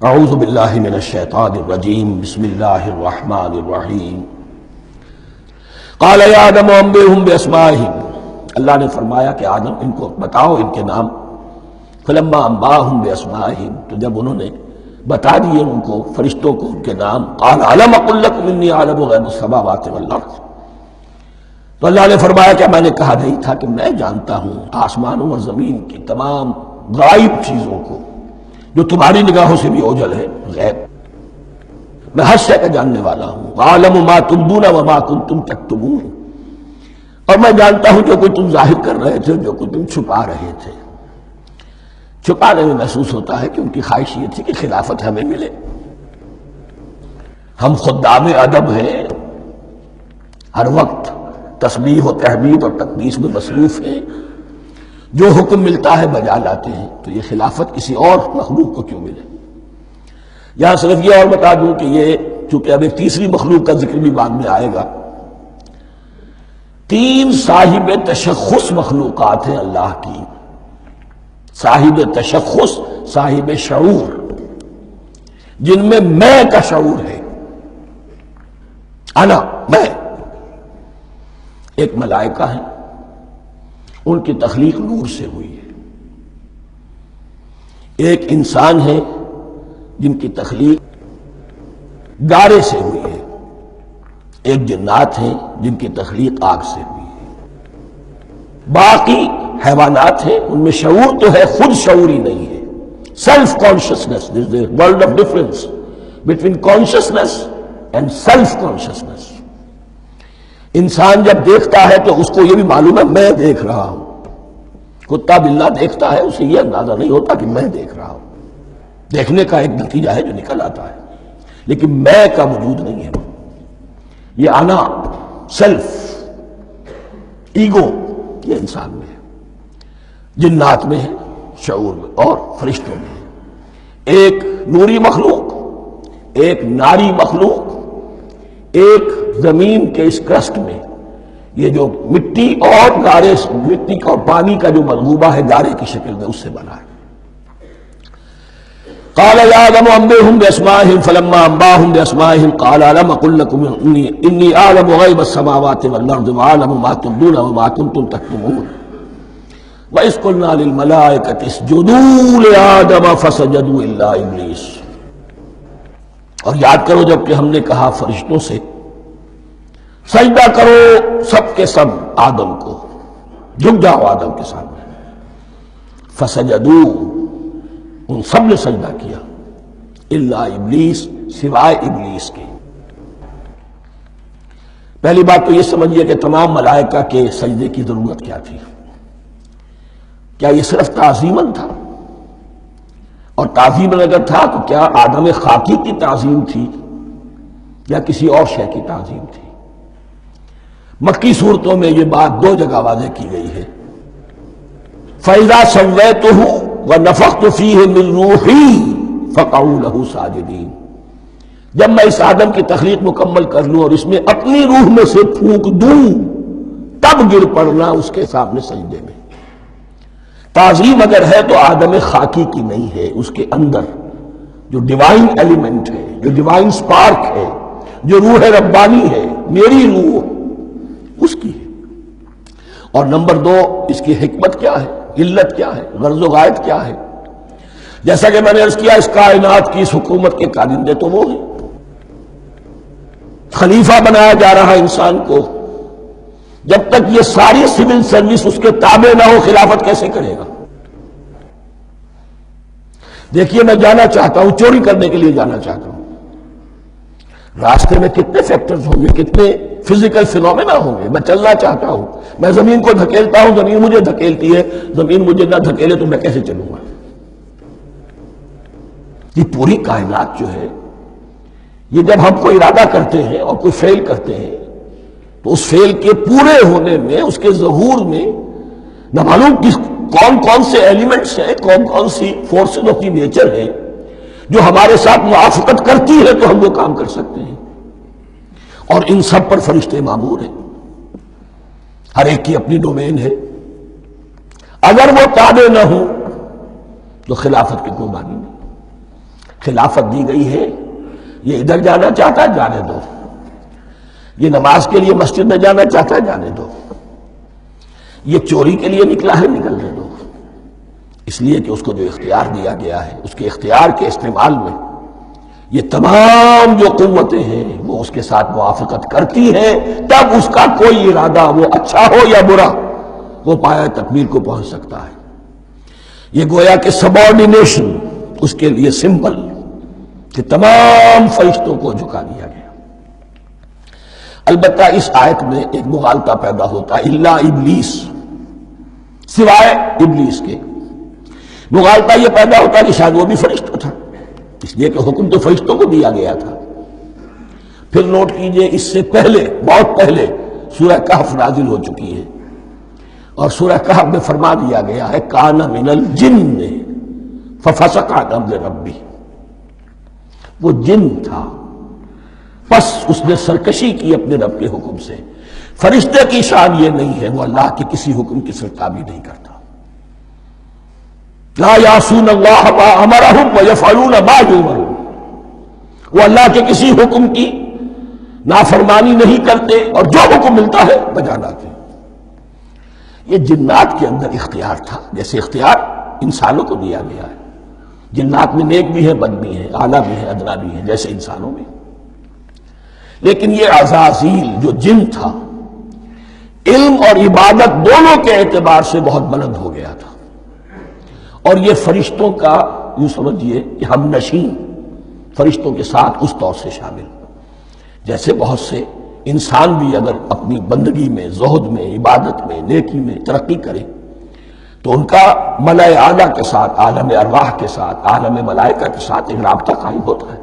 اعوذ باللہ من الشیطان الرجیم بسم اللہ الرحمن الرحیم قال یا آدم انبئہم باسمائہم، اللہ نے فرمایا کہ آدم ان کو بتاؤ ان کے نام. فلما انباہم باسمائہم، تو جب انہوں نے بتا دیے ان کو فرشتوں کو ان کے نام، قال الم اقل لکم انی اعلم غیب السماوات والارض، تو اللہ نے فرمایا کہ میں نے کہا نہیں تھا کہ میں جانتا ہوں آسمانوں اور زمین کی تمام غائب چیزوں کو جو تمہاری نگاہوں سے بھی اوجھل ہے، غیب. میں ہر شے کا جاننے والا ہوں. عالم ما تبدون وما کنتم تکتمون، اور میں جانتا ہوں جو کوئی تم ظاہر کر رہے تھے، جو کوئی تم چھپا رہے تھے. چھپانے میں محسوس ہوتا ہے کہ ان کی خواہش یہ تھی کہ خلافت ہمیں ملے. ہم خدام ادب ہیں، ہر وقت تسبیح و تحمید اور تقدیس میں مصروف ہیں، جو حکم ملتا ہے بجا لاتے ہیں. تو یہ خلافت کسی اور مخلوق کو کیوں ملے؟ یہاں صرف یہ اور بتا دوں کہ یہ چونکہ اب ایک تیسری مخلوق کا ذکر بھی بعد میں آئے گا. 3 صاحب تشخص مخلوقات ہیں اللہ کی، صاحب تشخص، صاحب شعور، جن میں میں کا شعور ہے. انا، میں. ایک ملائکہ ہے، ان کی تخلیق نور سے ہوئی ہے. ایک انسان ہے جن کی تخلیق گارے سے ہوئی ہے. ایک جنات ہیں جن کی تخلیق آگ سے ہوئی ہے. باقی حیوانات ہیں، ان میں شعور تو ہے، خود شعور ہی نہیں ہے. Self consciousness, there is a world of difference between consciousness and self consciousness. انسان جب دیکھتا ہے تو اس کو یہ بھی معلوم ہے میں دیکھ رہا ہوں. کتا بلہ دیکھتا ہے، اسے یہ اندازہ نہیں ہوتا کہ میں دیکھ رہا ہوں. دیکھنے کا ایک نتیجہ ہے جو نکل آتا ہے، لیکن میں کا وجود نہیں ہے. یہ انا، سیلف، ایگو، یہ انسان میں ہے، جنات میں ہے، شعور میں، اور فرشتوں میں ہے. ایک نوری مخلوق، ایک ناری مخلوق، ایک زمین کے اس کرسٹ میں یہ جو مٹی اور گارے، مٹی کا اور پانی کا جو مغلوبہ ہے گارے کی شکل میں، اس سے بنا ہے. قال یا آدم انبئہم باسمائہم فلما انباہم باسمائہم قال الم اقل لکم انی اعلم غیب السماوات والارض واعلم ما تبدون وما کنتم تکتمون وَإِذْ قُلْنَا لِلْمَلَائِكَةِ اسْجُدُوا لِآدَمَ فَسَجَدُوا إِلَّا إِبْلِيسَ. اور یاد کرو جب کہ ہم نے کہا فرشتوں سے سجدہ کرو سب کے سب آدم کو، جھک جاؤ آدم کے سامنے. فسجدوا، ان سب نے سجدہ کیا، الا ابلیس، سوائے ابلیس کے. پہلی بات تو یہ سمجھیے کہ تمام ملائکہ کے سجدے کی ضرورت کیا تھی؟ کیا یہ صرف تعظیماً تھا؟ اور تعظیماً اگر تھا تو کیا آدم خاکی کی تعظیم تھی یا کسی اور شے کی تعظیم تھی؟ مکی صورتوں میں یہ بات 2 جگہ واضح کی گئی ہے. فَإِذَا سَوَّيْتُهُ وَنَفَخْتُ فِيهِ مِن رُوحِي فَقَعُوا لَهُ سَاجِدِينَ. جب میں اس آدم کی تخلیق مکمل کر لوں اور اس میں اپنی روح میں سے پھونک دوں، تب گر پڑنا اس کے سامنے سجدے میں. تعظیم اگر ہے تو آدم خاکی کی نہیں ہے، اس کے اندر جو ڈیوائن ایلیمنٹ ہے، جو ڈیوائن سپارک ہے، جو روح ربانی ہے، میری روح، اس کی ہے. اور نمبر 2، اس کی حکمت کیا ہے، علت کیا ہے، غرض و غایت کیا ہے؟ جیسا کہ میں نے عرض کیا، اس کائنات کی اس حکومت کے کارندے تو وہ ہیں. خلیفہ بنایا جا رہا انسان کو، جب تک یہ ساری سول سروس اس کے تابع نہ ہو خلافت کیسے کرے گا؟ دیکھیے میں جانا چاہتا ہوں، چوری کرنے کے لیے جانا چاہتا ہوں، راستے میں کتنے فیکٹرز ہوں گے، کتنے فزیکل فینومینا ہوں گے. میں چلنا چاہتا ہوں، میں زمین کو دھکیلتا ہوں، زمین مجھے دھکیلتی ہے، زمین مجھے نہ دھکیلے تو میں کیسے چلوں گا؟ یہ پوری کائنات جو ہے، یہ جب ہم کو ارادہ کرتے ہیں اور کوئی فعل کرتے ہیں تو اس فعل کے پورے ہونے میں، اس کے ظہور میں نہ معلوم کون کون سے ایلیمنٹس ہیں، کون کون سی فورسز آف دی نیچر ہیں جو ہمارے ساتھ موافقت کرتی ہے تو ہم وہ کام کر سکتے ہیں. اور ان سب پر فرشتے مامور ہیں، ہر ایک کی اپنی ڈومین ہے. اگر وہ تابع نہ ہوں تو خلافت کی کوئی معنی نہیں. خلافت دی گئی ہے، یہ ادھر جانا چاہتا ہے جانے دو، یہ نماز کے لیے مسجد میں جانا چاہتا ہے جانے دو، یہ چوری کے لیے نکلا ہے نکلنے دو، اس لیے کہ اس کو جو اختیار دیا گیا ہے اس کے اختیار کے استعمال میں یہ تمام جو قوتیں ہیں وہ اس کے ساتھ موافقت کرتی ہیں، تب اس کا کوئی ارادہ وہ اچھا ہو یا برا وہ پایہ تکمیل کو پہنچ سکتا ہے۔ یہ گویا کہ سبارڈینیشن اس کے لیے سمبل کہ تمام فرشتوں کو جھکا دیا گیا۔ البتہ اس آیت میں ایک مغالطہ پیدا ہوتا ہے، الا ابلیس، سوائے ابلیس کے۔ مغالطہ یہ پیدا ہوتا ہے کہ شاید وہ بھی فرشتہ تھا، اس لیے کہ حکم تو فرشتوں کو دیا گیا تھا۔ پھر نوٹ کیجئے اس سے پہلے، بہت پہلے سورہ کہف نازل ہو چکی ہے، اور سورہ کہف میں فرما دیا گیا ہے کان من الجن ففسق عن امر ربی، وہ جن تھا پس اس نے سرکشی کی اپنے رب کے حکم سے۔ فرشتے کی شان یہ نہیں ہے، وہ اللہ کے کسی حکم کی سرتابی نہیں کرتا۔ لا یعصون اللہ ما امرہم ویفعلون ما یؤمرون، وہ اللہ کے کسی حکم کی نافرمانی نہیں کرتے اور جو حکم ملتا ہے بجا لاتے۔ یہ جنات کے اندر اختیار تھا، جیسے اختیار انسانوں کو دیا گیا ہے۔ جنات میں نیک بھی ہے، بد بھی ہے، اعلیٰ بھی ہے، ادنا بھی ہے، جیسے انسانوں میں۔ لیکن یہ عزازیل جو جن تھا، علم اور عبادت دونوں کے اعتبار سے بہت بلند ہو گیا تھا، اور یہ فرشتوں کا یوں سمجھیے کہ ہم نشین، فرشتوں کے ساتھ اس طور سے شامل، جیسے بہت سے انسان بھی اگر اپنی بندگی میں، زہد میں، عبادت میں، نیکی میں ترقی کرے تو ان کا ملائے اعلیٰ کے ساتھ، عالم ارواح کے ساتھ، عالم ملائکہ کے ساتھ ایک رابطہ قائم ہوتا ہے۔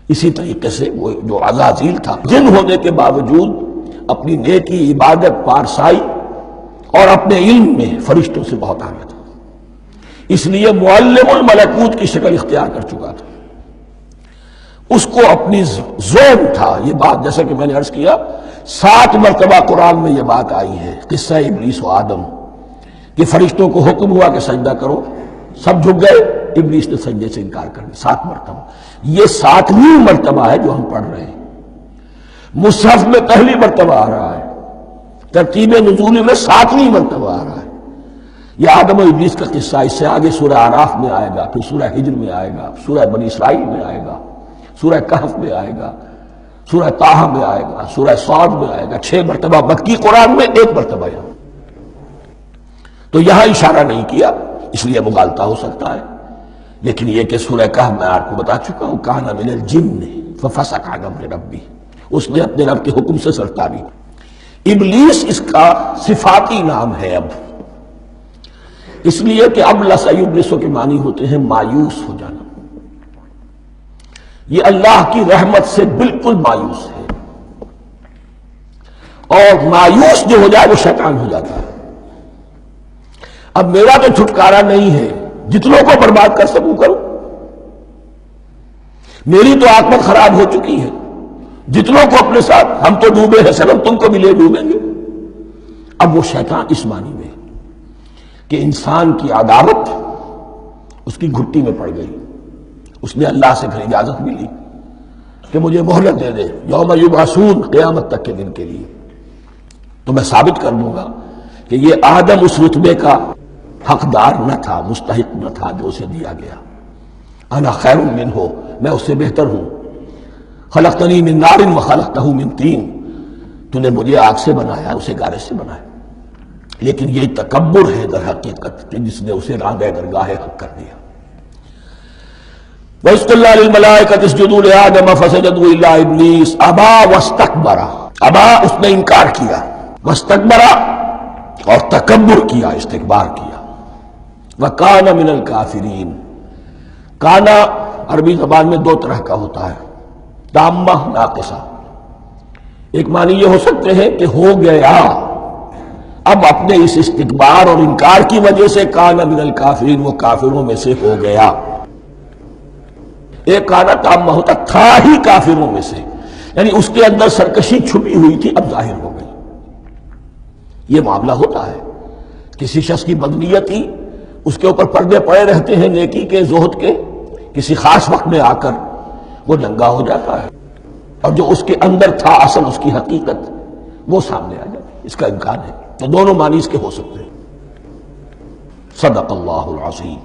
اسی طریقے سے وہ جو عزازیل تھا، جن ہونے کے باوجود اپنی نیکی، عبادت، پارسائی اور اپنے علم میں فرشتوں سے بہت آگے تھا، اس لیے معلم الملکوت کی شکل اختیار کر چکا تھا۔ اس کو اپنی زون تھا۔ یہ بات جیسا کہ میں نے عرض کیا 7 مرتبہ قرآن میں یہ بات آئی ہے، قصہ ابلیس و آدم، کہ فرشتوں کو حکم ہوا کہ سجدہ کرو، سب جھک گئے، ابلیس نے سجدے سے انکار کر دیا 7 مرتبہ۔ یہ 7ویں مرتبہ ہے جو ہم پڑھ رہے ہیں، مصحف میں پہلی مرتبہ آ رہا ہے، ترتیب نزول میں 7ویں مرتبہ آ رہا ہے۔ یہ آدم و ابلیس کا قصہ اس سے آگے سورہ اعراف میں آئے گا، پھر سورہ ہجر میں آئے گا، سورہ بنی اسرائیل میں آئے گا، سورہ کہف میں آئے گا، سورہ طٰہٰ میں آئے گا، سورہ صاد میں آئے گا، 6 مرتبہ مکی قرآن میں، 1 مرتبہ یہاں۔ تو یہاں اشارہ نہیں کیا، اس لیے مغالطہ ہو سکتا ہے، لیکن یہ کہ سورہ کہف میں آپ کو بتا چکا ہوں کان من الجن ففسق عن امر ربی، اس نے اپنے رب کے حکم سے سرتابی۔ ابلیس اس کا صفاتی نام ہے اب، اس لیے کہ اب لَسَيُبْلِسُ کے معنی ہوتے ہیں مایوس ہو جانا۔ یہ اللہ کی رحمت سے بالکل مایوس ہے، اور مایوس جو ہو جائے وہ شیطان ہو جاتا ہے۔ اب میرا تو چھٹکارا نہیں ہے، جتنوں کو برباد کر سکوں کروں، میری تو عاقبت خراب ہو چکی ہے، جتنوں کو اپنے ساتھ، ہم تو ڈوبے ہیں سنم، تم کو بھی لے ڈوبیں گے۔ اب وہ شیطان اس معنی میں کہ انسان کی عداوت اس کی گھٹی میں پڑ گئی، اس نے اللہ سے پھر اجازت بھی لی کہ مجھے مہلت دے دے یوم یبعثون، قیامت تک کے دن کے لیے، تو میں ثابت کر دوں گا کہ یہ آدم اس رتبے کا حقدار نہ تھا، مستحق نہ تھا جو اسے دیا گیا۔ انا خیر منہ، میں اس سے بہتر ہوں۔ خلقتنی من نار وخلقتہ من طین، تو نے مجھے آگ سے بنایا، اسے گارے سے بنایا۔ لیکن یہ تکبر ہے در حقیقت کہ جس نے اسے راندہ درگاہ حق کر دیا۔ وَإِذْ قُلْنَا لِلْمَلَائِكَةِ اسْجُدُوا لِآدَمَ فَسَجَدُوا إِلَّا إِبْلِيسَ أَبَىٰ وَاسْتَكْبَرَ، ابا اس نے انکار کیا، واستكبر اور تکبر کیا، استکبار کیا۔ وَكَانَ مِنَ الْكَافِرِينَ، کانا عربی زبان میں 2 طرح کا ہوتا ہے، تامہ، ناقصہ۔ ایک معنی یہ ہو سکتے ہیں کہ ہو گیا، اب اپنے اس استکبار اور انکار کی وجہ سے کانا من الکافرین، وہ کافروں میں سے ہو گیا۔ ایک کانا تامہ ہوتا تھا ہی کافروں میں سے، یعنی اس کے اندر سرکشی چھپی ہوئی تھی، اب ظاہر ہو گئی۔ یہ معاملہ ہوتا ہے، کسی شخص کی بدنیت ہی اس کے اوپر پردے پڑے رہتے ہیں نیکی کے، زہد کے، کسی خاص وقت میں آ کر وہ ننگا ہو جاتا ہے، اور جو اس کے اندر تھا اصل اس کی حقیقت وہ سامنے آ جاتی ہے، اس کا امکان ہے۔ تو دونوں معنی اس کے ہو سکتے ہیں۔ صدق اللہ العظیم۔